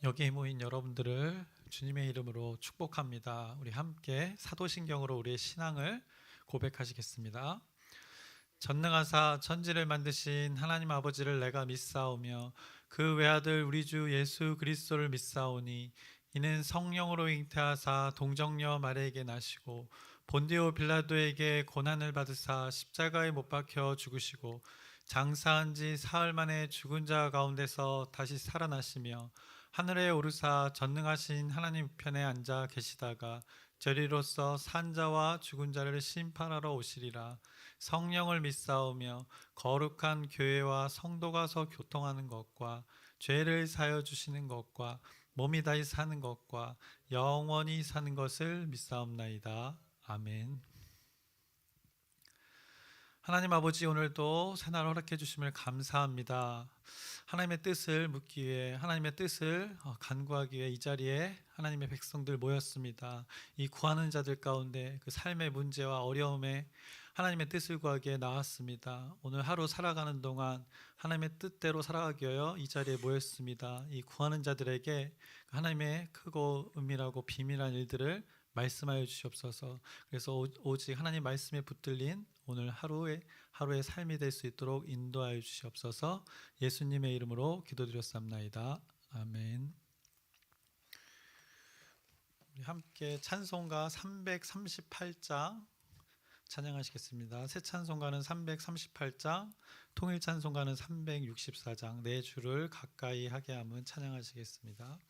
여기에 모인 여러분들을 주님의 이름으로 축복합니다. 우리 함께 사도신경으로 우리의 신앙을 고백하시겠습니다. 전능하사 천지를 만드신 하나님 아버지를 내가 믿사오며 그 외아들 우리 주 예수 그리스도를 믿사오니 이는 성령으로 잉태하사 동정녀 마리에게 나시고 본디오 빌라도에게 고난을 받으사 십자가에 못 박혀 죽으시고 장사한 지 사흘 만에 죽은 자 가운데서 다시 살아나시며 하늘에 오르사 전능하신 하나님 우편에 앉아 계시다가 저리로서 산 자와 죽은 자를 심판하러 오시리라. 성령을 믿사오며 거룩한 교회와 성도가 서 교통하는 것과 죄를 사여 주시는 것과 몸이 다시 사는 것과 영원히 사는 것을 믿사옵나이다. 아멘. 하나님 아버지, 오늘도 새날 허락해 주심을 감사합니다. 하나님의 뜻을 묻기 위해, 하나님의 뜻을 간구하기 위해 이 자리에 하나님의 백성들 모였습니다. 이 구하는 자들 가운데 그 삶의 문제와 어려움에 하나님의 뜻을 구하기에 나왔습니다. 오늘 하루 살아가는 동안 하나님의 뜻대로 살아가기 위하여 이 자리에 모였습니다. 이 구하는 자들에게 하나님의 크고 은밀하고 비밀한 일들을 말씀하여 주시옵소서. 그래서 오직 하나님 말씀에 붙들린 오늘 하루의 삶이 될 수 있도록 인도하여 주시옵소서. 예수님의 이름으로 기도드렸사옵나이다. 아멘. 우리 함께 찬송가 338장 찬양하시겠습니다. 새 찬송가는 338장, 통일 찬송가는 364장, 네 주를 가까이 하게 함은 찬양하시겠습니다.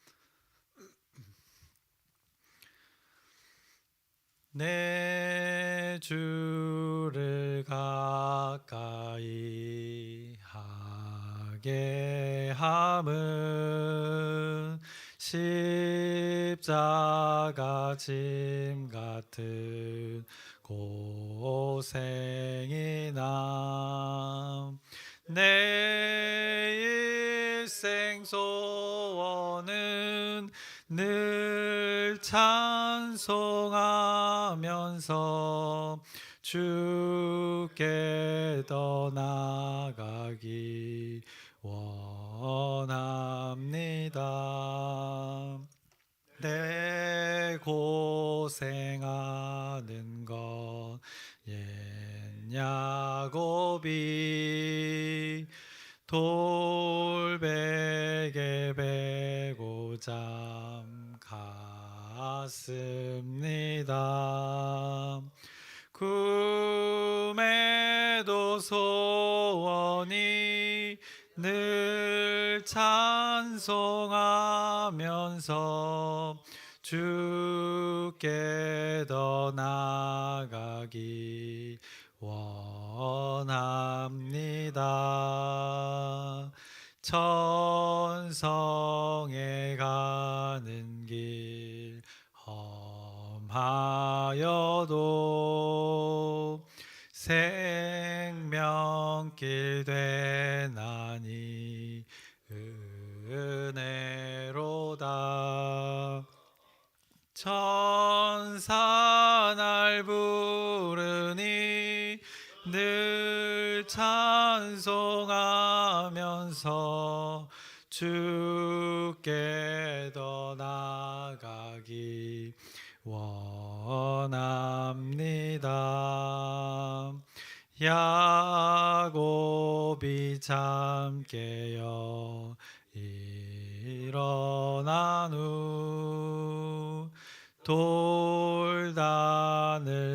내 주를 가까이 하게 함은 십자가 짐 같은 고생이나 내 일생 소원은 늘 찬송하면서 주께 더 나아가기 원합니다. 내 고생하는 것 옛 야곱이 돌베개 베고 잠 갔습니다. 꿈에도 소원이 늘 찬송하면서 주께 더 나아가기 원합니다. 천성에 가는 길 험하여도 생명길 되나니 은혜로다. 천사 날 부르니 늘 찬송하면서 주께 더 나아가기 원합니다. 야곱이 잠 깨어 일어난 후 돌단을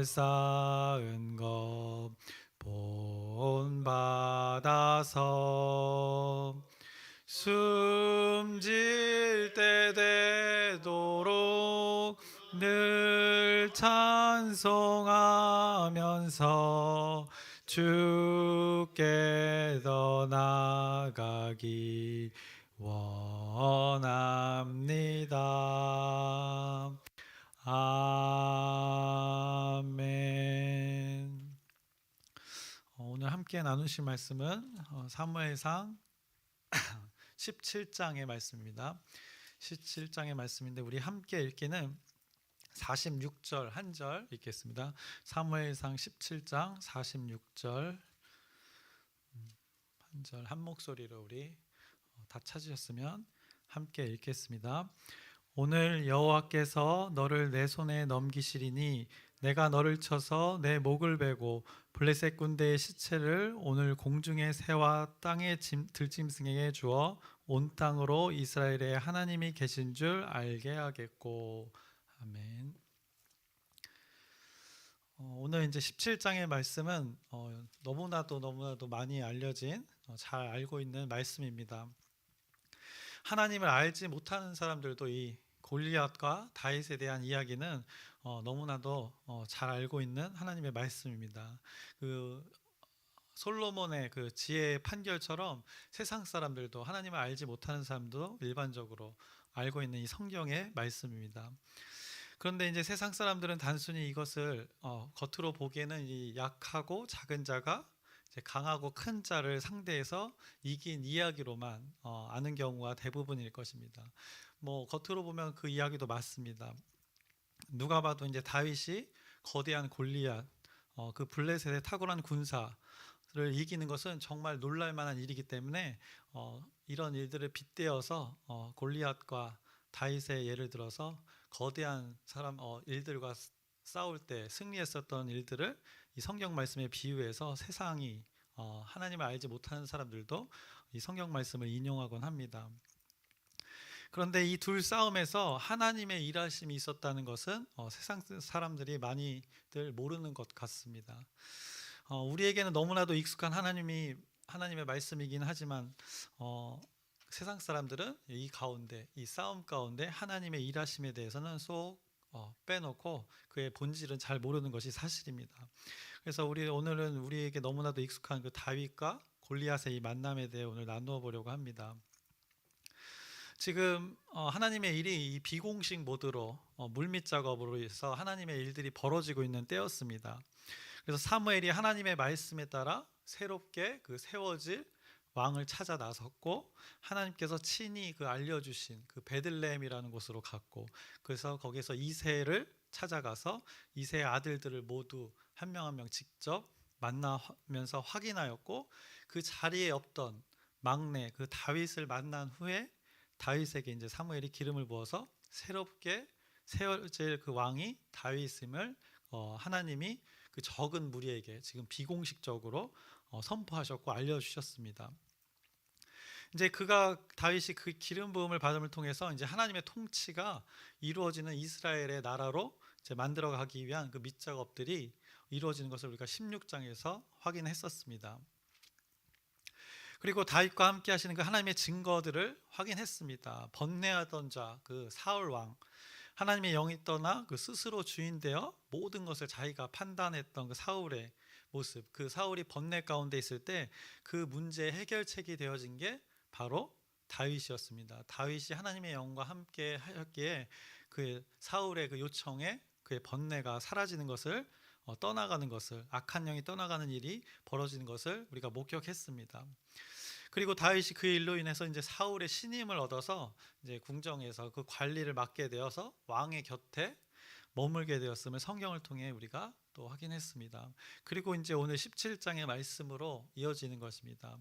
쌓은 것 본받아서 숨질 때 되도록 늘 찬송하면서 주께 더 나아가기 원합니다. 아멘. 오늘 함께 나누실 말씀은 사무엘상 17장의 말씀입니다. 17장의 말씀인데 우리 함께 읽기는 46절 한 절 읽겠습니다. 사무엘상 17장 46절 한 절 한 목소리로 우리 다 찾으셨으면 함께 읽겠습니다. 오늘 여호와께서 너를 내 손에 넘기시리니 내가 너를 쳐서 내 목을 베고 블레셋 군대의 시체를 오늘 공중의 새와 땅의 들짐승에게 주어 온 땅으로 이스라엘의 하나님이 계신 줄 알게 하겠고. 아멘. 오늘 이제 17장의 말씀은 너무나도 많이 알려진 잘 알고 있는 말씀입니다. 하나님을 알지 못하는 사람들도 이 골리앗과 다윗에 대한 이야기는 너무나도 잘 알고 있는 하나님의 말씀입니다. 그 솔로몬의 그 지혜의 판결처럼 세상 사람들도 하나님을 알지 못하는 사람도 일반적으로 알고 있는 이 성경의 말씀입니다. 그런데 이제 세상 사람들은 단순히 이것을 겉으로 보기에는 이 약하고 작은 자가 이제 강하고 큰 자를 상대해서 이긴 이야기로만 아는 경우가 대부분일 것입니다. 뭐 겉으로 보면 그 이야기도 맞습니다. 누가 봐도 이제 다윗이 거대한 골리앗, 그 블레셋의 탁월한 군사를 이기는 것은 정말 놀랄만한 일이기 때문에 이런 일들을 빗대어서 골리앗과 다윗의 예를 들어서 거대한 일들과 싸울 때 승리했었던 일들을 이 성경 말씀에 비유해서 세상이 하나님을 알지 못하는 사람들도 이 성경 말씀을 인용하곤 합니다. 그런데 이 둘 싸움에서 하나님의 일하심이 있었다는 것은 세상 사람들이 많이들 모르는 것 같습니다. 우리에게는 너무나도 익숙한 하나님의 말씀이긴 하지만 세상 사람들은 이 싸움 가운데 하나님의 일하심에 대해서는 쏙 빼놓고 그의 본질은 잘 모르는 것이 사실입니다. 그래서 오늘은 우리에게 너무나도 익숙한 그 다윗과 골리앗의 이 만남에 대해 오늘 나누어 보려고 합니다. 지금 하나님의 일이 이 비공식 모드로 물밑 작업으로 해서 하나님의 일들이 벌어지고 있는 때였습니다. 그래서 사무엘이 하나님의 말씀에 따라 새롭게 그 세워질 왕을 찾아 나섰고 하나님께서 친히 그 알려주신 그 베들레헴이라는 곳으로 갔고 그래서 거기서 이새를 찾아가서 이새의 아들들을 모두 한 명 한 명 직접 만나면서 확인하였고 그 자리에 없던 막내 그 다윗을 만난 후에 다윗에게 이제 사무엘이 기름을 부어서 새롭게 세워질 그 왕이 다윗임을 하나님이 그 적은 무리에게 지금 비공식적으로 선포하셨고 알려주셨습니다. 이제 다윗이 그 기름 부음을 받음을 통해서 이제 하나님의 통치가 이루어지는 이스라엘의 나라로 이제 만들어가기 위한 그 밑작업들이 이루어지는 것을 우리가 16장에서 확인했었습니다. 그리고 다윗과 함께 하시는 그 하나님의 증거들을 확인했습니다. 번뇌하던 자, 그 사울 왕, 하나님의 영이 떠나 그 스스로 주인되어 모든 것을 자기가 판단했던 그 사울의 모습, 그 사울이 번뇌 가운데 있을 때 그 문제의 해결책이 되어진 게 바로 다윗이었습니다. 다윗이 하나님의 영과 함께 하였기에 그 사울의 그 요청에 그의 번뇌가 사라지는 것을 떠나가는 것을 악한 영이 떠나가는 일이 벌어지는 것을 우리가 목격했습니다. 그리고 다윗이 그 일로 인해서 이제 사울의 신임을 얻어서 이제 궁정에서 그 관리를 맡게 되어서 왕의 곁에 머물게 되었음을 성경을 통해 우리가 또 확인했습니다. 그리고 이제 오늘 17장의 말씀으로 이어지는 것입니다.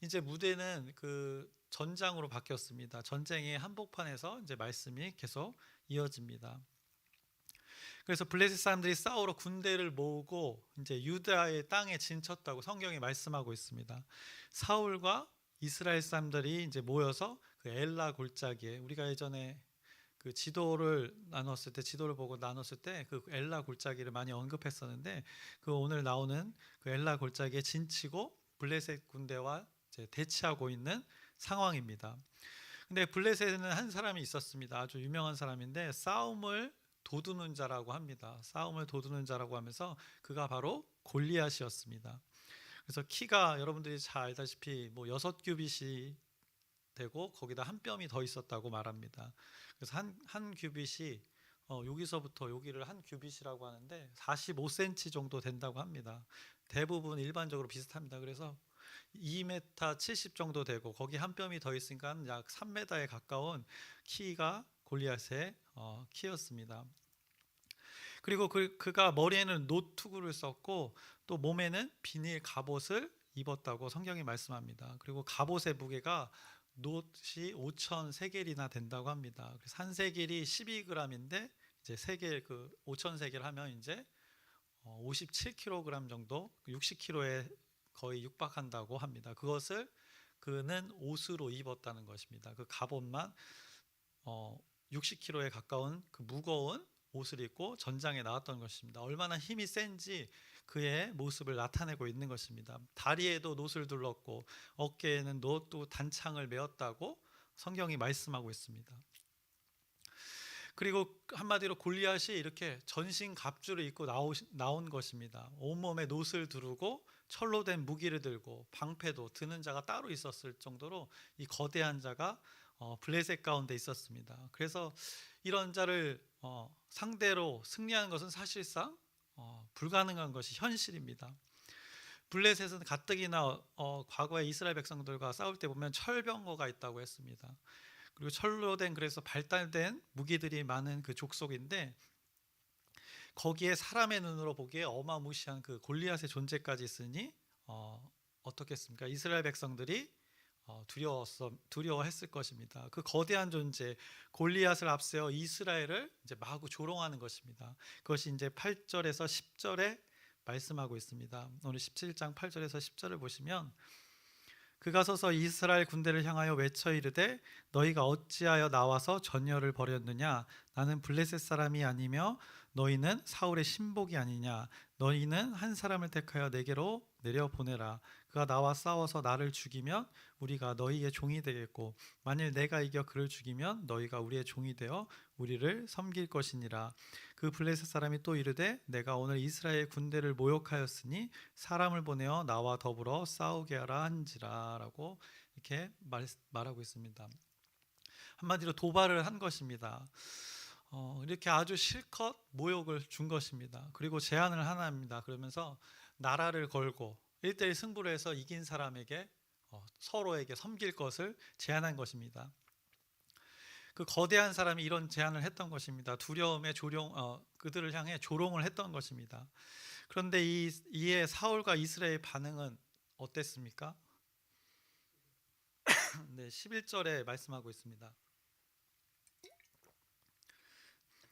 이제 무대는 그 전장으로 바뀌었습니다. 전쟁의 한복판에서 이제 말씀이 계속 이어집니다. 그래서 블레셋 사람들이 싸우러 군대를 모으고 이제 유다의 땅에 진쳤다고 성경이 말씀하고 있습니다. 사울과 이스라엘 사람들이 이제 모여서 그 엘라 골짜기에 우리가 예전에 그 지도를 보고 나눴을 때 그 엘라 골짜기를 많이 언급했었는데 그 오늘 나오는 그 엘라 골짜기에 진치고 블레셋 군대와 이제 대치하고 있는 상황입니다. 근데 블레셋에는 한 사람이 있었습니다. 아주 유명한 사람인데 싸움을 도두는 자라고 합니다. 싸움을 도두는 자라고 하면서 그가 바로 골리앗이었습니다. 그래서 키가 여러분들이 잘 알다시피 뭐 6규빗이 되고 거기다 한 뼘이 더 있었다고 말합니다. 그래서 한 규빗이 여기서부터 여기를 한 규빗이라고 하는데 45cm 정도 된다고 합니다. 대부분 일반적으로 비슷합니다. 그래서 2m 70 정도 되고 거기 한 뼘이 더 있으니까 약 3m에 가까운 키가 골리앗의 키였습니다. 그리고 그가 머리에는 노투구를 썼고 또 몸에는 비닐 갑옷을 입었다고 성경이 말씀합니다. 그리고 갑옷의 무게가 놋이 5천 세겔이나 된다고 합니다. 그래서 한 세겔이 12g인데 이제 세겔 그 5천 세겔 하면 이제 57kg 정도, 60kg에 거의 육박한다고 합니다. 그것을 그는 옷으로 입었다는 것입니다. 그 갑옷만 60kg에 가까운 그 무거운 옷을 입고 전장에 나왔던 것입니다. 얼마나 힘이 센지 그의 모습을 나타내고 있는 것입니다. 다리에도 놋을 둘렀고 어깨에는 놋도 단창을 메었다고 성경이 말씀하고 있습니다. 그리고 한마디로 골리앗이 이렇게 전신 갑주를 입고 나온 것입니다. 온몸에 놋을 두르고 철로 된 무기를 들고 방패도 드는 자가 따로 있었을 정도로 이 거대한 자가 블레셋 가운데 있었습니다. 그래서 이런 자를 상대로 승리하는 것은 사실상 불가능한 것이 현실입니다. 블레셋은 가뜩이나 과거에 이스라엘 백성들과 싸울 때 보면 철병거가 있다고 했습니다. 그리고 철로 된 그래서 발달된 무기들이 많은 그 족속인데 거기에 사람의 눈으로 보기에 어마무시한 그 골리앗의 존재까지 있으니 어떻겠습니까? 이스라엘 백성들이 두려워했을 것입니다. 그 거대한 존재 골리앗을 앞세워 이스라엘을 이제 마구 조롱하는 것입니다. 그것이 이제 8절에서 10절에 말씀하고 있습니다. 오늘 17장 8절에서 10절을 보시면 그가 서서 이스라엘 군대를 향하여 외쳐 이르되 너희가 어찌하여 나와서 전열을 벌였느냐 나는 블레셋 사람이 아니며 너희는 사울의 신복이 아니냐 너희는 한 사람을 택하여 내게로 내려보내라 그가 나와 싸워서 나를 죽이면 우리가 너희의 종이 되겠고 만일 내가 이겨 그를 죽이면 너희가 우리의 종이 되어 우리를 섬길 것이니라 그 블레셋 사람이 또 이르되 내가 오늘 이스라엘 군대를 모욕하였으니 사람을 보내어 나와 더불어 싸우게 하라 한지라 라고 이렇게 말하고 있습니다. 한마디로 도발을 한 것입니다. 이렇게 아주 실컷 모욕을 준 것입니다. 그리고 제안을 하나 합니다. 그러면서 나라를 걸고 1대1 승부를 해서 이긴 사람에게 서로에게 섬길 것을 제안한 것입니다. 그 거대한 사람이 이런 제안을 했던 것입니다. 두려움에 그들을 향해 조롱을 했던 것입니다. 그런데 이에 사울과 이스라엘의 반응은 어땠습니까? 네, 11절에 말씀하고 있습니다.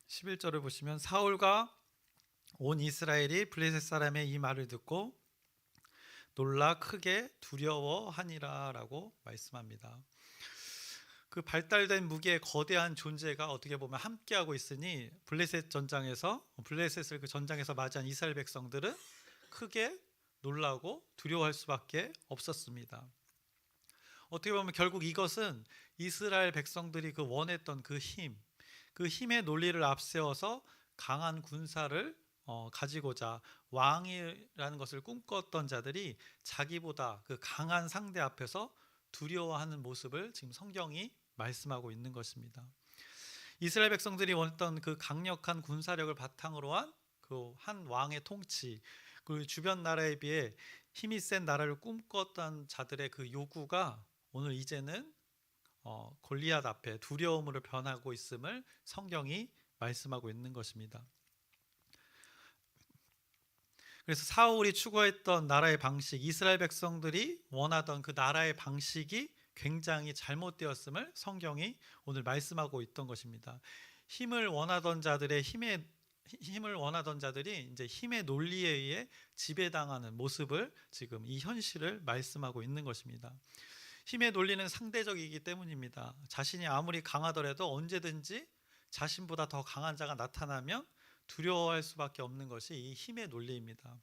11절을 보시면 사울과 온 이스라엘이 블레셋 사람의 이 말을 듣고 놀라 크게 두려워하니라 라고 말씀합니다. 그 발달된 무기의 거대한 존재가 어떻게 보면 함께하고 있으니 블레셋을 그 전장에서 맞이한 이스라엘 백성들은 크게 놀라고 두려워할 수밖에 없었습니다. 어떻게 보면 결국 이것은 이스라엘 백성들이 그 원했던 그 힘의 논리를 앞세워서 강한 군사를 가지고자 왕이라는 것을 꿈꿨던 자들이 자기보다 그 강한 상대 앞에서 두려워하는 모습을 지금 성경이 말씀하고 있는 것입니다. 이스라엘 백성들이 원했던 그 강력한 군사력을 바탕으로 한 그 한 왕의 통치, 그 주변 나라에 비해 힘이 센 나라를 꿈꿨던 자들의 그 요구가 오늘 이제는 골리앗 앞에 두려움으로 변하고 있음을 성경이 말씀하고 있는 것입니다. 그래서 사울이 추구했던 나라의 방식, 이스라엘 백성들이 원하던 그 나라의 방식이 굉장히 잘못되었음을 성경이 오늘 말씀하고 있던 것입니다. 힘을 원하던 자들이 이제 힘의 논리에 의해 지배당하는 모습을 지금 이 현실을 말씀하고 있는 것입니다. 힘의 논리는 상대적이기 때문입니다. 자신이 아무리 강하더라도 언제든지 자신보다 더 강한 자가 나타나면 두려워할 수밖에 없는 것이 이 힘의 논리입니다.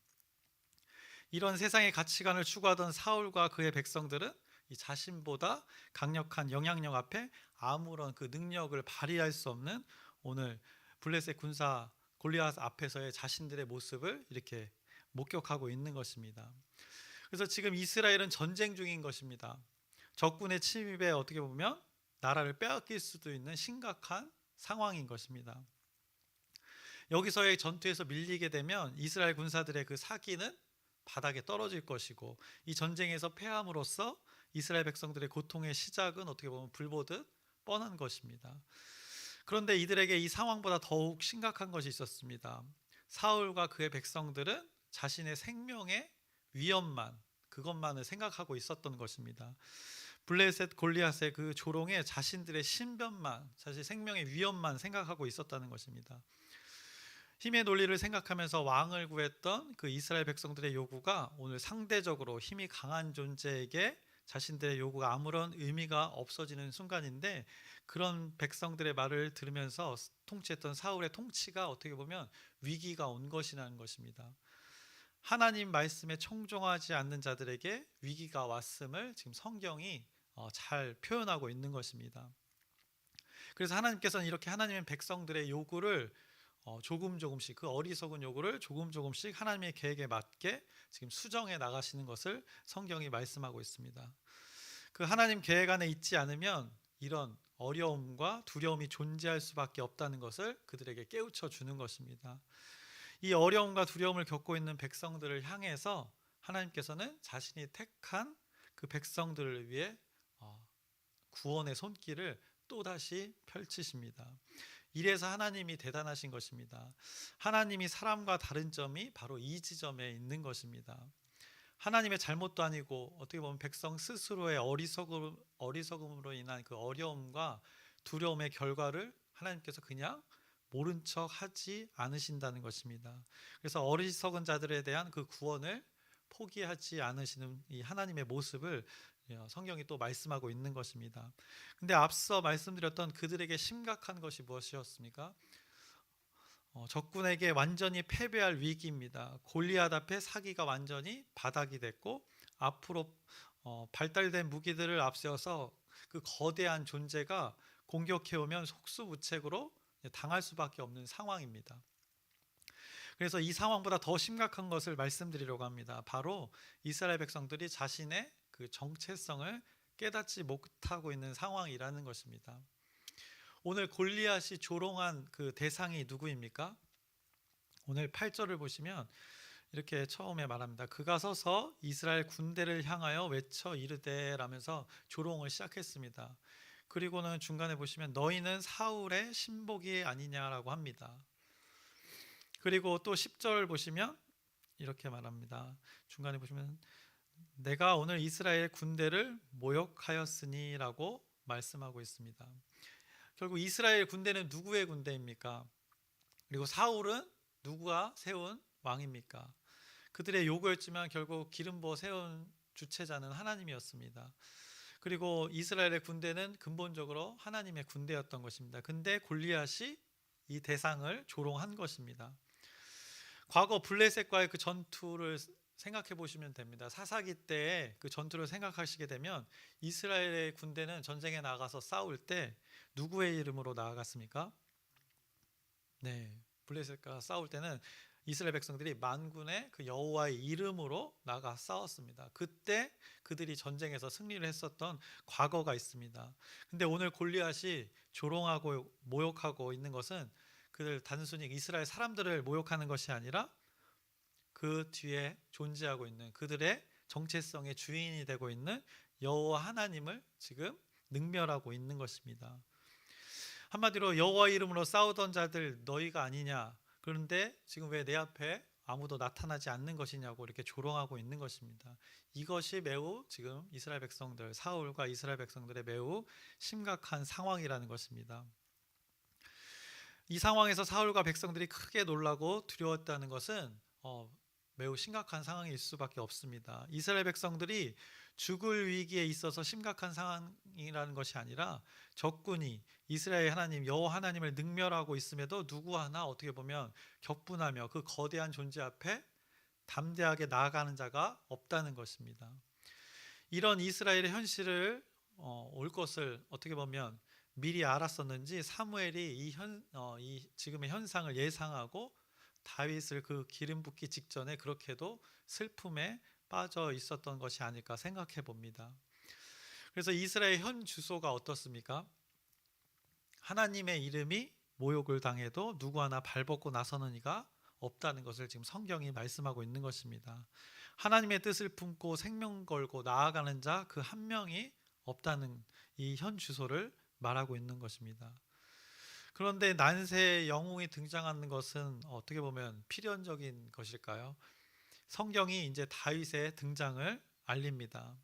이런 세상의 가치관을 추구하던 사울과 그의 백성들은 이 자신보다 강력한 영향력 앞에 아무런 그 능력을 발휘할 수 없는 오늘 블레셋 군사 골리앗 앞에서의 자신들의 모습을 이렇게 목격하고 있는 것입니다. 그래서 지금 이스라엘은 전쟁 중인 것입니다. 적군의 침입에 어떻게 보면 나라를 빼앗길 수도 있는 심각한 상황인 것입니다. 여기서의 전투에서 밀리게 되면 이스라엘 군사들의 그 사기는 바닥에 떨어질 것이고 이 전쟁에서 패함으로써 이스라엘 백성들의 고통의 시작은 어떻게 보면 불보듯 뻔한 것입니다. 그런데 이들에게 이 상황보다 더욱 심각한 것이 있었습니다. 사울과 그의 백성들은 자신의 생명의 위험만 그것만을 생각하고 있었던 것입니다. 블레셋 골리앗의 그 조롱에 자신들의 신변만, 사실 생명의 위협만 생각하고 있었다는 것입니다. 힘의 논리를 생각하면서 왕을 구했던 그 이스라엘 백성들의 요구가 오늘 상대적으로 힘이 강한 존재에게 자신들의 요구가 아무런 의미가 없어지는 순간인데, 그런 백성들의 말을 들으면서 통치했던 사울의 통치가 어떻게 보면 위기가 온 것이라는 것입니다. 하나님 말씀에 청종하지 않는 자들에게 위기가 왔음을 지금 성경이 잘 표현하고 있는 것입니다. 그래서 하나님께서는 이렇게 하나님의 백성들의 요구를 조금씩, 그 어리석은 요구를 조금씩 하나님의 계획에 맞게 지금 수정해 나가시는 것을 성경이 말씀하고 있습니다. 그 하나님 계획 안에 있지 않으면 이런 어려움과 두려움이 존재할 수밖에 없다는 것을 그들에게 깨우쳐 주는 것입니다. 이 어려움과 두려움을 겪고 있는 백성들을 향해서 하나님께서는 자신이 택한 그 백성들을 위해 구원의 손길을 또다시 펼치십니다. 이래서 하나님이 대단하신 것입니다. 하나님이 사람과 다른 점이 바로 이 지점에 있는 것입니다. 하나님의 잘못도 아니고 어떻게 보면 백성 스스로의 어리석음으로 인한 그 어려움과 두려움의 결과를 하나님께서 그냥 모른 척 하지 않으신다는 것입니다. 그래서 어리석은 자들에 대한 그 구원을 포기하지 않으시는 이 하나님의 모습을 성경이 또 말씀하고 있는 것입니다. 근데 앞서 말씀드렸던 그들에게 심각한 것이 무엇이었습니까? 적군에게 완전히 패배할 위기입니다. 골리앗 앞에 사기가 완전히 바닥이 됐고, 앞으로 발달된 무기들을 앞세워서 그 거대한 존재가 공격해오면 속수무책으로 당할 수밖에 없는 상황입니다. 그래서 이 상황보다 더 심각한 것을 말씀드리려고 합니다. 바로 이스라엘 백성들이 자신의 그 정체성을 깨닫지 못하고 있는 상황이라는 것입니다. 오늘 골리앗이 조롱한 그 대상이 누구입니까? 오늘 8절을 보시면 이렇게 처음에 말합니다. 그가 서서 이스라엘 군대를 향하여 외쳐 이르되 라면서 조롱을 시작했습니다. 그리고는 중간에 보시면 너희는 사울의 신복이 아니냐라고 합니다. 그리고 또 10절 보시면 이렇게 말합니다. 중간에 보시면 내가 오늘 이스라엘 군대를 모욕하였으니 라고 말씀하고 있습니다. 결국 이스라엘 군대는 누구의 군대입니까? 그리고 사울은 누구가 세운 왕입니까? 그들의 요구였지만 결국 기름 부어 세운 주체자는 하나님이었습니다. 그리고 이스라엘의 군대는 근본적으로 하나님의 군대였던 것입니다. 근데 골리앗이 이 대상을 조롱한 것입니다. 과거 블레셋과의 그 전투를 생각해 보시면 됩니다. 사사기 때의 그 전투를 생각하시게 되면 이스라엘의 군대는 전쟁에 나가서 싸울 때 누구의 이름으로 나아갔습니까? 네, 블레셋과 싸울 때는 이스라엘 백성들이 만군의 그 여호와의 이름으로 나가 싸웠습니다. 그때 그들이 전쟁에서 승리를 했었던 과거가 있습니다. 근데 오늘 골리앗이 조롱하고 모욕하고 있는 것은 그들 단순히 이스라엘 사람들을 모욕하는 것이 아니라 그 뒤에 존재하고 있는 그들의 정체성의 주인이 되고 있는 여호와 하나님을 지금 능멸하고 있는 것입니다. 한마디로 여호와 이름으로 싸우던 자들 너희가 아니냐, 그런데 지금 왜 내 앞에 아무도 나타나지 않는 것이냐고 이렇게 조롱하고 있는 것입니다. 이것이 매우 지금 이스라엘 백성들, 사울과 이스라엘 백성들의 매우 심각한 상황이라는 것입니다. 이 상황에서 사울과 백성들이 크게 놀라고 두려웠다는 것은 매우 심각한 상황일 수밖에 없습니다. 이스라엘 백성들이 죽을 위기에 있어서 심각한 상황이라는 것이 아니라 적군이 이스라엘 하나님 여호와 하나님을 능멸하고 있음에도 누구 하나 어떻게 보면 격분하며 그 거대한 존재 앞에 담대하게 나아가는 자가 없다는 것입니다. 이런 이스라엘의 현실을 올 것을 어떻게 보면 미리 알았었는지 사무엘이 이 지금의 현상을 예상하고 다윗을 그 기름 붓기 직전에 그렇게도 슬픔에 빠져 있었던 것이 아닐까 생각해 봅니다. 그래서 이스라엘 현 주소가 어떻습니까? 하나님의 이름이 모욕을 당해도 누구 하나 발벗고 나서는 이가 없다는 것을 지금 성경이 말씀하고 있는 것입니다. 하나님의 뜻을 품고 생명 걸고 나아가는 자 그 한 명이 없다는 이 현 주소를 말하고 있는 것입니다. 그런데 난세의 영웅이 등장하는 것은 어떻게 보면 필연적인 것일까요? 성경이 이제 다윗의 등장을 알립니다.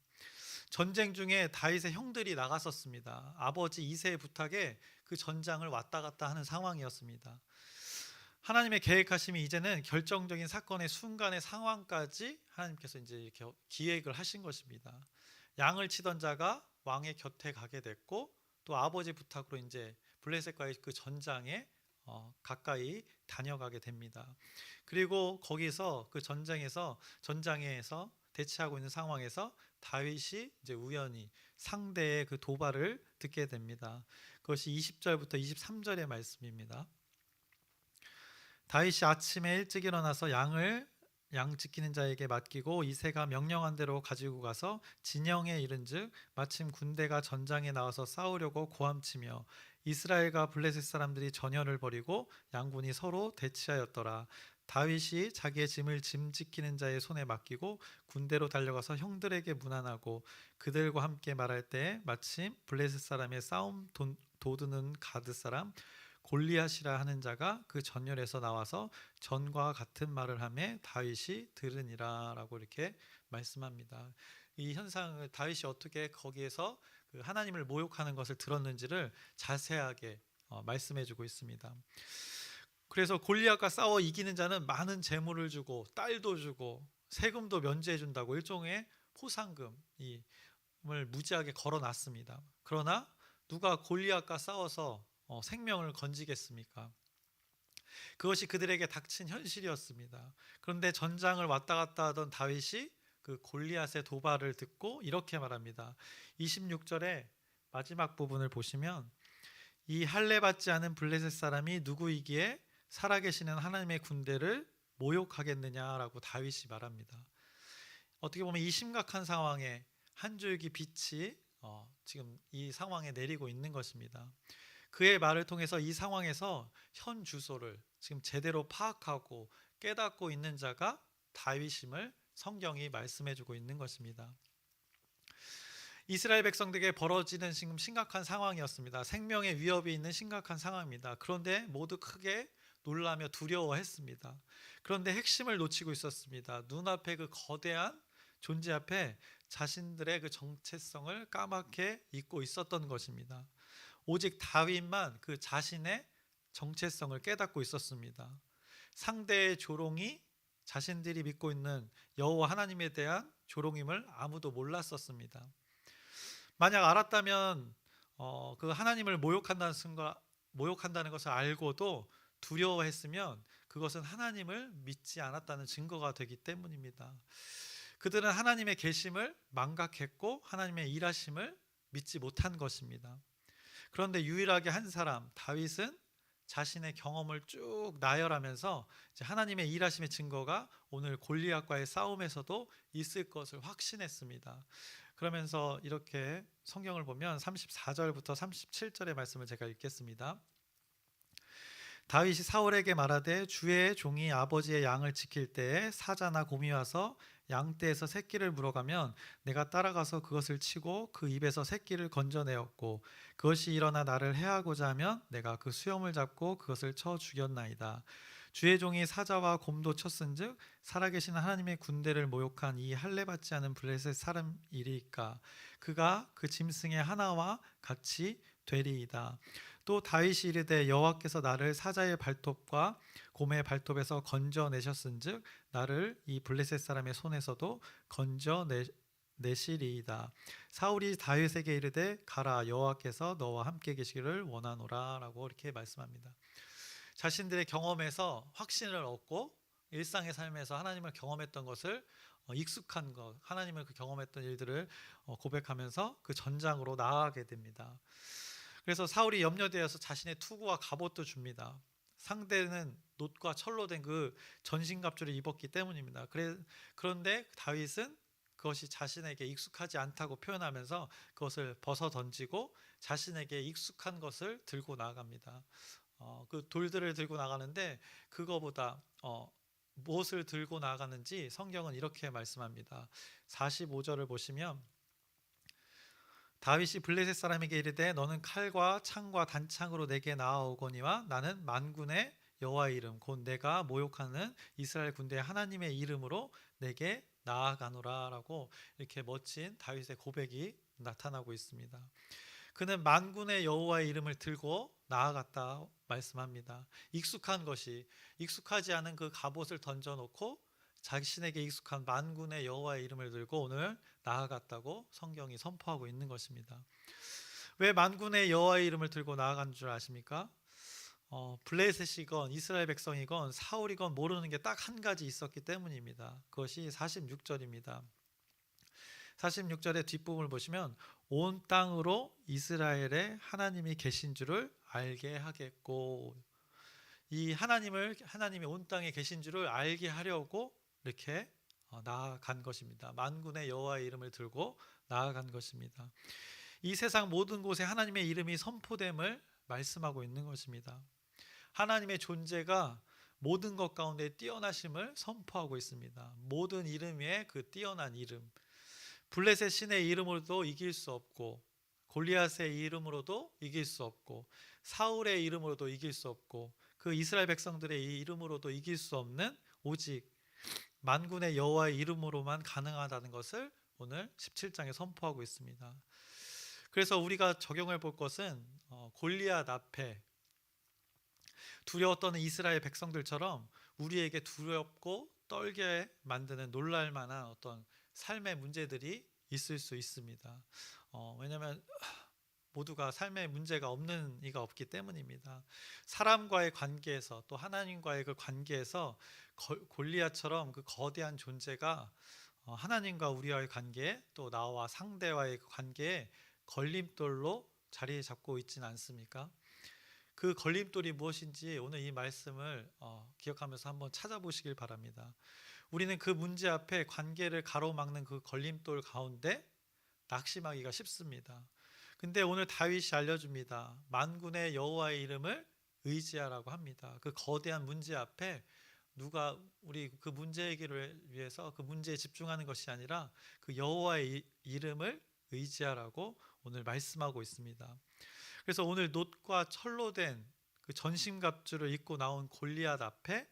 전쟁 중에 다윗의 형들이 나갔었습니다. 아버지 이새의 부탁에 그 전장을 왔다 갔다 하는 상황이었습니다. 하나님의 계획하심이 이제는 결정적인 사건의 순간의 상황까지 하나님께서 이제 이렇게 기획을 하신 것입니다. 양을 치던 자가 왕의 곁에 가게 됐고, 또 아버지 부탁으로 이제 블레셋과의 그 전장에 가까이 다녀가게 됩니다. 그리고 거기서 그 전장에서 대치하고 있는 상황에서 다윗이 이제 우연히 상대의 그 도발을 듣게 됩니다. 그것이 20절부터 23절의 말씀입니다. 다윗이 아침에 일찍 일어나서 양 지키는 자에게 맡기고 이새가 명령한 대로 가지고 가서 진영에 이른즉 마침 군대가 전장에 나와서 싸우려고 고함치며 이스라엘과 블레셋 사람들이 전열을 벌이고 양군이 서로 대치하였더라. 다윗이 자기의 짐을 짐 지키는 자의 손에 맡기고 군대로 달려가서 형들에게 문안하고 그들과 함께 말할 때 마침 블레셋 사람의 싸움 도두는 가드 사람 골리앗이라 하는 자가 그 전열에서 나와서 전과 같은 말을 하매 다윗이 들으니라라고 이렇게 말씀합니다. 이 현상을 다윗이 어떻게 거기에서 그 하나님을 모욕하는 것을 들었는지를 자세하게 말씀해주고 있습니다. 그래서 골리앗과 싸워 이기는 자는 많은 재물을 주고 딸도 주고 세금도 면제해 준다고 일종의 포상금을 무지하게 걸어놨습니다. 그러나 누가 골리앗과 싸워서 생명을 건지겠습니까? 그것이 그들에게 닥친 현실이었습니다. 그런데 전장을 왔다 갔다 하던 다윗이 그 골리앗의 도발을 듣고 이렇게 말합니다. 26절의 마지막 부분을 보시면 이 할례 받지 않은 블레셋 사람이 누구이기에 살아계시는 하나님의 군대를 모욕하겠느냐라고 다윗이 말합니다. 어떻게 보면 이 심각한 상황에 한 줄기 빛이 지금 이 상황에 내리고 있는 것입니다. 그의 말을 통해서 이 상황에서 현 주소를 지금 제대로 파악하고 깨닫고 있는 자가 다윗임을 성경이 말씀해주고 있는 것입니다. 이스라엘 백성들에게 벌어지는 지금 심각한 상황이었습니다. 생명의 위협이 있는 심각한 상황입니다. 그런데 모두 크게 놀라며 두려워했습니다. 그런데 핵심을 놓치고 있었습니다. 눈앞에 그 거대한 존재 앞에 자신들의 그 정체성을 까맣게 잊고 있었던 것입니다. 오직 다윗만 그 자신의 정체성을 깨닫고 있었습니다. 상대의 조롱이 자신들이 믿고 있는 여호와 하나님에 대한 조롱임을 아무도 몰랐었습니다. 만약 알았다면 그 하나님을 모욕한다는 것을 알고도 두려워했으면 그것은 하나님을 믿지 않았다는 증거가 되기 때문입니다. 그들은 하나님의 계심을 망각했고 하나님의 일하심을 믿지 못한 것입니다. 그런데 유일하게 한 사람 다윗은 자신의 경험을 쭉 나열하면서 하나님의 일하심의 증거가 오늘 골리앗과의 싸움에서도 있을 것을 확신했습니다. 그러면서 이렇게 성경을 보면 34절부터 37절의 말씀을 제가 읽겠습니다. 다윗이 사울에게 말하되 주의 종이 아버지의 양을 지킬 때에 사자나 곰이 와서 양떼에서 새끼를 물어가면 내가 따라가서 그것을 치고 그 입에서 새끼를 건져내었고 그것이 일어나 나를 해하고자 하면 내가 그 수염을 잡고 그것을 쳐 죽였나이다. 주의 종이 사자와 곰도 쳤은즉 살아계신 하나님의 군대를 모욕한 이 할례 받지 않은 블레셋 사람이리까 그가 그 짐승의 하나와 같이 되리이다. 또 다윗이 이르되 여호와께서 나를 사자의 발톱과 곰의 발톱에서 건져내셨은즉 나를 이 블레셋 사람의 손에서도 건져내시리이다. 사울이 다윗에게 이르되 가라 여호와께서 너와 함께 계시기를 원하노라 라고 이렇게 말씀합니다. 자신들의 경험에서 확신을 얻고 일상의 삶에서 하나님을 경험했던 것을 익숙한 것, 하나님을 경험했던 일들을 고백하면서 그 전장으로 나아가게 됩니다. 그래서 사울이 염려되어서 자신의 투구와 갑옷도 줍니다. 상대는 놋과 철로 된 그 전신갑주를 입었기 때문입니다. 그런데 다윗은 그것이 자신에게 익숙하지 않다고 표현하면서 그것을 벗어 던지고 자신에게 익숙한 것을 들고 나아갑니다. 그 돌들을 들고 나가는데 그거보다 무엇을 들고 나가는지 성경은 이렇게 말씀합니다. 45절을 보시면 다윗이 블레셋 사람에게 이르되 너는 칼과 창과 단창으로 내게 나아오거니와 나는 만군의 여호와의 이름 곧 내가 모욕하는 이스라엘 군대의 하나님의 이름으로 내게 나아가노라라고 이렇게 멋진 다윗의 고백이 나타나고 있습니다. 그는 만군의 여호와의 이름을 들고 나아갔다 말씀합니다. 익숙하지 않은 그 갑옷을 던져놓고 자신에게 익숙한 만군의 여호와의 이름을 들고 오늘 나아갔다고 성경이 선포하고 있는 것입니다. 왜 만군의 여호와의 이름을 들고 나아간 줄 아십니까? 블레셋이건 이스라엘 백성이건 사울이건 모르는 게 딱 한 가지 있었기 때문입니다. 그것이 46절입니다. 46절의 뒷부분을 보시면 온 땅으로 이스라엘의 하나님이 계신 줄을 알게 하겠고, 이 하나님이 온 땅에 계신 줄을 알게 하려고 이렇게 나아간 것입니다. 만군의 여호와의 이름을 들고 나아간 것입니다. 이 세상 모든 곳에 하나님의 이름이 선포됨을 말씀하고 있는 것입니다. 하나님의 존재가 모든 것 가운데 뛰어나심을 선포하고 있습니다. 모든 이름 위에 그 뛰어난 이름, 블레셋 신의 이름으로도 이길 수 없고, 골리앗의 이름으로도 이길 수 없고, 사울의 이름으로도 이길 수 없고, 그 이스라엘 백성들의 이름으로도 이길 수 없는 오직 만군의 여호와의 이름으로만 가능하다는 것을 오늘 17장에 선포하고 있습니다. 그래서 우리가 적용해 볼 것은 골리앗 앞에 두려워 떠는 이스라엘 백성들처럼 우리에게 두렵고 떨게 만드는 놀랄 만한 어떤 삶의 문제들이 있을 수 있습니다. 왜냐하면 모두가 삶에 문제가 없는 이가 없기 때문입니다. 사람과의 관계에서 또 하나님과의 그 관계에서 골리앗처럼 그 거대한 존재가 하나님과 우리와의 관계, 또 나와 상대와의 관계에 걸림돌로 자리 잡고 있지는 않습니까? 그 걸림돌이 무엇인지 오늘 이 말씀을 기억하면서 한번 찾아보시길 바랍니다. 우리는 그 문제 앞에 관계를 가로막는 그 걸림돌 가운데 낙심하기가 쉽습니다. 근데 오늘 다윗이 알려줍니다. 만군의 여호와의 이름을 의지하라고 합니다. 그 거대한 문제 앞에 누가 우리 그 문제 해결을 위해서 그 문제에 집중하는 것이 아니라 그 여호와의 이름을 의지하라고 오늘 말씀하고 있습니다. 그래서 오늘 놋과 철로 된 그 전신갑주를 입고 나온 골리앗 앞에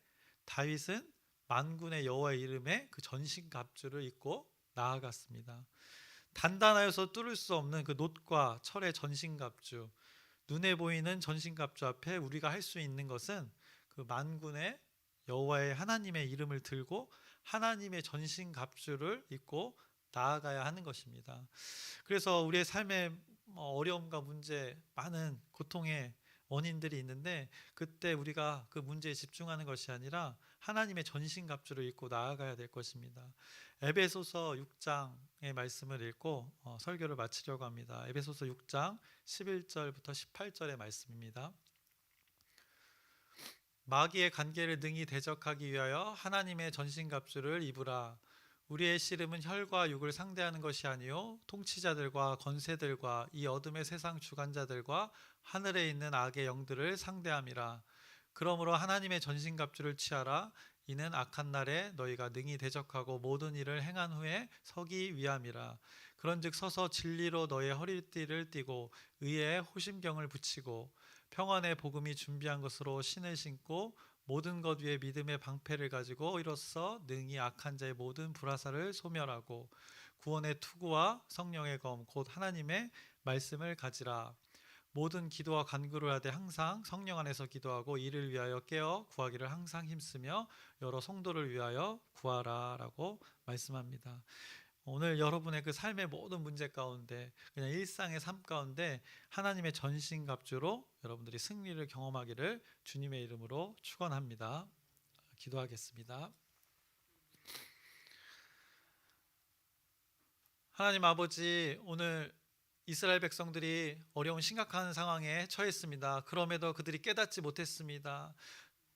다윗은 만군의 여호와의 이름의 그 전신갑주를 입고 나아갔습니다. 단단하여서 뚫을 수 없는 그 놋과 철의 전신갑주, 눈에 보이는 전신갑주 앞에 우리가 할 수 있는 것은 그 만군의 여호와의 하나님의 이름을 들고 하나님의 전신갑주를 입고 나아가야 하는 것입니다. 그래서 우리의 삶의 어려움과 문제, 많은 고통의 원인들이 있는데 그때 우리가 그 문제에 집중하는 것이 아니라 하나님의 전신갑주를 입고 나아가야 될 것입니다. 에베소서 6장의 말씀을 읽고 설교를 마치려고 합니다. 에베소서 6장 11절부터 18절의 말씀입니다. 마귀의 관계를 능히 대적하기 위하여 하나님의 전신갑주를 입으라. 우리의 씨름은 혈과 육을 상대하는 것이 아니요 통치자들과 권세들과 이 어둠의 세상 주관자들과 하늘에 있는 악의 영들을 상대함이라. 그러므로 하나님의 전신갑주를 취하라. 이는 악한 날에 너희가 능히 대적하고 모든 일을 행한 후에 서기 위함이라. 그런즉 서서 진리로 너의 허리띠를 띠고 의에 호심경을 붙이고 평안의 복음이 준비한 것으로 신을 신고 모든 것 위에 믿음의 방패를 가지고 이로써 능히 악한 자의 모든 불화살을 소멸하고 구원의 투구와 성령의 검 곧 하나님의 말씀을 가지라. 모든 기도와 간구를 하되 항상 성령 안에서 기도하고 이를 위하여 깨어 구하기를 항상 힘쓰며 여러 성도를 위하여 구하라 라고 말씀합니다. 오늘 여러분의 그 삶의 모든 문제 가운데 그냥 일상의 삶 가운데 하나님의 전신갑주로 여러분들이 승리를 경험하기를 주님의 이름으로 축원합니다. 기도하겠습니다. 하나님 아버지, 오늘 이스라엘 백성들이 어려운 심각한 상황에 처했습니다. 그럼에도 그들이 깨닫지 못했습니다.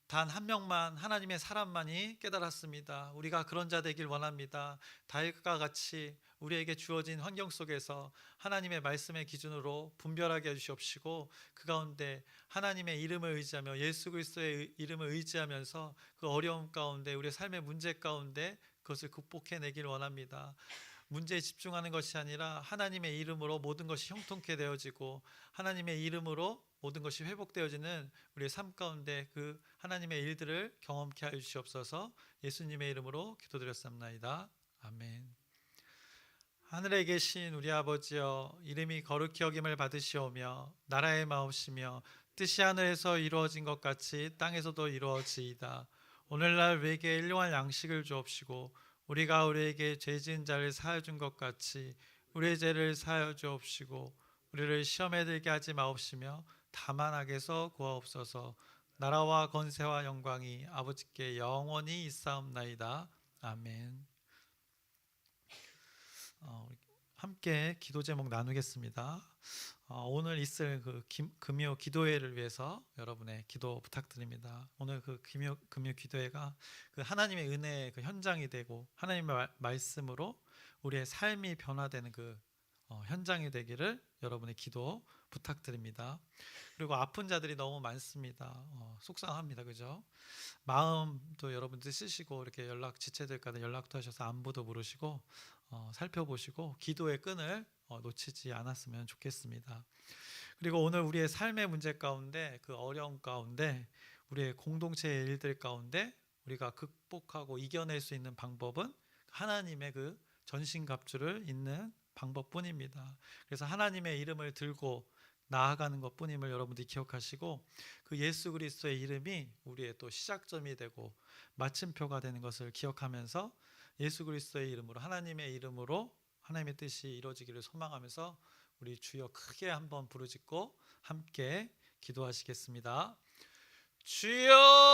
단 한 명만, 하나님의 사람만이 깨달았습니다. 우리가 그런 자 되길 원합니다. 다윗과 같이 우리에게 주어진 환경 속에서 하나님의 말씀의 기준으로 분별하게 해주시옵시고 그 가운데 하나님의 이름을 의지하며 예수 그리스도의 이름을 의지하면서 그 어려움 가운데 우리의 삶의 문제 가운데 그것을 극복해내길 원합니다. 문제에 집중하는 것이 아니라 하나님의 이름으로 모든 것이 형통케 되어지고 하나님의 이름으로 모든 것이 회복되어지는 우리의 삶 가운데 그 하나님의 일들을 경험케 하여 주시옵소서. 예수님의 이름으로 기도드렸습니다. 아멘. 하늘에 계신 우리 아버지여, 이름이 거룩히 여김을 받으시오며 나라의 마옵시며 뜻이 하늘에서 이루어진 것 같이 땅에서도 이루어지이다. 오늘날 우리에게 일용할 양식을 주옵시고 우리가 우리에게 죄 지은 자를 사하여 준 것 같이 우리의 죄를 사하여 주옵시고 우리를 시험에 들게 하지 마옵시며 다만 악에서 구하옵소서. 나라와 권세와 영광이 아버지께 영원히 있사옵나이다. 아멘. 우리 함께 기도 제목 나누겠습니다. 오늘 있을 금요 기도회를 위해서 여러분의 기도 부탁드립니다. 오늘 금요 기도회가 하나님의 은혜의 현장이 되고 하나님의 말씀으로 우리의 삶이 변화되는 현장이 되기를 여러분의 기도 부탁드립니다. 그리고 아픈 자들이 너무 많습니다. 속상합니다. 그죠? 마음도 여러분들 쓰시고 이렇게 지체될까 연락도 하셔서 안부도 물으시고 살펴보시고 기도의 끈을 놓치지 않았으면 좋겠습니다. 그리고 오늘 우리의 삶의 문제 가운데 어려움 가운데 우리의 공동체의 일들 가운데 우리가 극복하고 이겨낼 수 있는 방법은 하나님의 전신갑주를 잇는 방법뿐입니다. 그래서 하나님의 이름을 들고 나아가는 것뿐임을 여러분들이 기억하시고 예수 그리스도의 이름이 우리의 또 시작점이 되고 마침표가 되는 것을 기억하면서 예수 그리스도의 이름으로 하나님의 이름으로 하나님의 뜻이 이루어지기를 소망하면서 우리 주여 크게 한번 부르짖고 함께 기도하시겠습니다. 주여